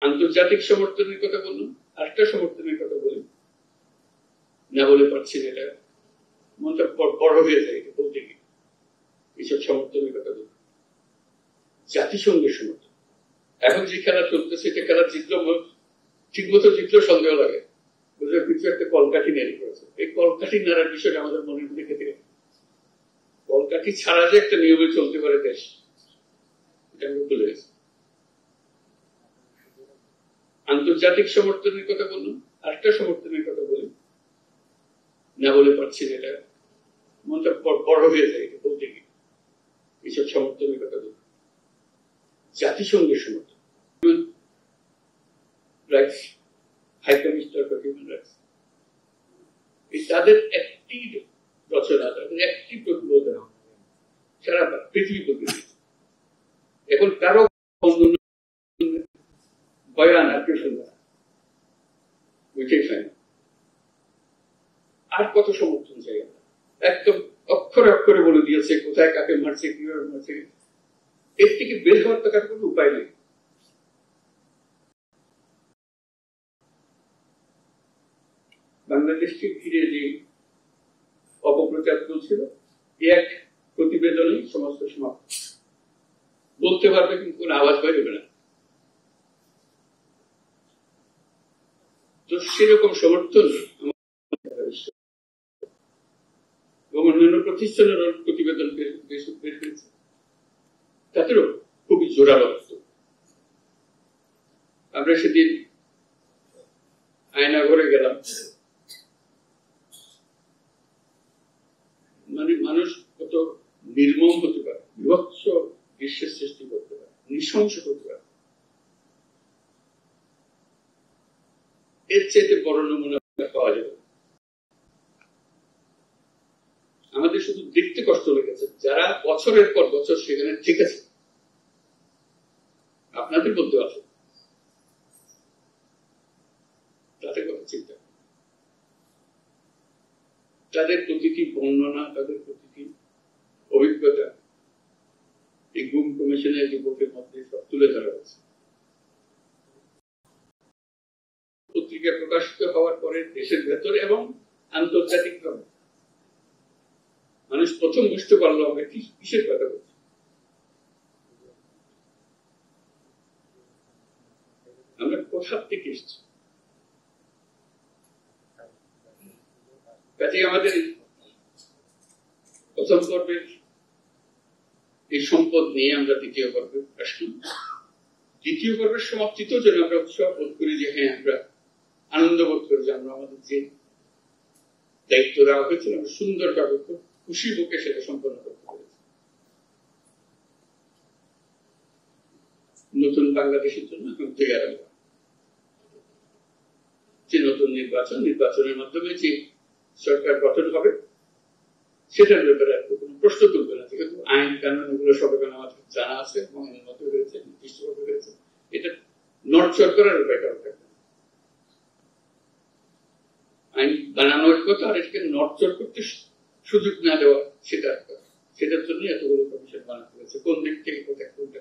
আন্তর্জাতিক সমর্থনের কথা বললাম, আরেকটা সমর্থনের কথা বলি, না বলে পারছি না, এটা মনটা বড় হয়ে যায় এটা বলতে গিয়ে। এইসব সমর্থনের কথা বলি, জাতিসংঘের সমর্থন। এখন যে খেলা চলতেছে এটা খেলা জিতলো, ঠিক মতো জিতলো সন্দেহ লাগে, বুঝলে কিছু একটা কলকাঠি নাড়ি করেছে। এই কলকাঠি নাড়ার বিষয়টা আমাদের মনের মধ্যে খেতে গেছে। কলকাঠি ছাড়া যে একটা নিয়মে চলতে পারে দেশ, এটা আমি ভুলে গেছি। আন্তর্জাতিক সমর্থনের কথা বললাম, আরেকটা সমর্থনের কথা বলি, না বলে পারছি না, এটা মনটা বড় হয়ে যায় এটা বলতে গিয়ে। এইসব সমর্থনের কথা বলি, জাতিসংঘের সমর্থন, rights high commissioner for human rights, তাদের একটি রচনা, তাদের একটি প্রতিবেদন সারা পৃথিবী প্রতিনিধি। এখন কারো বয়ান আর কেউ শুনবে না, বুঝেই পাই না। আর কত সমর্থন চাই আমরা? একদম অক্ষরে অক্ষরে বলে দিয়েছে কোথায় কাকে মারছে, কিভাবে মারছে। এর থেকে বের হওয়ার তো কার কোনো উপায় নেই। বাংলাদেশকে ঘিরে যে অপপ্রচার চলছিল, এক প্রতিবেদনে সমস্ত সমাপ্ত। বলতে পারবে কিন্তু কোন আওয়াজ বেরোবে না। তো সেরকম সমর্থন অন্যান্য প্রতিষ্ঠানের প্রতিবেদন বের হয়েছে, তাদেরও খুবই জোরালো। আমরা সেদিন আয়নাঘরে গেলাম, মানে মানুষ কত নির্মম হতে পারে, বিভৎস দৃশ্যের সৃষ্টি করতে পারে, নৃশংস করতে পারে, এর চাইতে বড় নমুনা পাওয়া যাবে। আমাদের শুধু দেখতে কষ্ট লেগেছে, যারা বছরের পর বছর সেখানে ঠিক আছে, আপনাদের মধ্যে আছে, তাদের কথা চিন্তা, তাদের প্রতিটি বর্ণনা, তাদের প্রতিটি অভিজ্ঞতা এই গুম কমিশনের রিপোর্টের মধ্যে সব তুলে ধরা হয়েছে। পত্রিকা প্রকাশিত হওয়ার পরে দেশের ভেতরে এবং আন্তর্জাতিকভাবে মানুষ প্রথম বুঝতে পারলো আমরা কিসের কথা বলছি। আমরা কোথা থেকে এসেছি। কাজে আমাদের প্রথম পর্বের এই সম্পদ নিয়ে আমরা দ্বিতীয় পর্বে আসলাম। দ্বিতীয় পর্বের সমাপ্তিতেও যেন আমরা উৎসাহ বোধ করি যে হ্যাঁ, আমরা আনন্দ বোধ করি যে আমরা আমাদের যে দায়িত্ব দেওয়া হয়েছিল আমরা সুন্দরভাবে খুব খুশি বুকে সেটা সম্পন্ন করতে পেরেছি। নতুন বাংলাদেশের জন্য এখন তৈরি যে নতুন নির্বাচনের মাধ্যমে যে সরকার গঠন হবে সেটার ব্যাপারে কোনো প্রশ্ন তুলবে না, যেহেতু আইন কানুন এগুলো সব এখন আমাদের জানা আছে এবং এর মধ্যে রয়েছে, নির্দিষ্টভাবে রয়েছে। এটা নড়চড় করার উপায় কারো থাকবে না। আইন বানানোর কথা, আর এটাকে নড়চড় করতে সুযোগ না দেওয়া সেটার কথা। সেটার জন্য এতগুলো কমিশন বানাতে হয়েছে, কোন দিক থেকে কোথায় কোনটা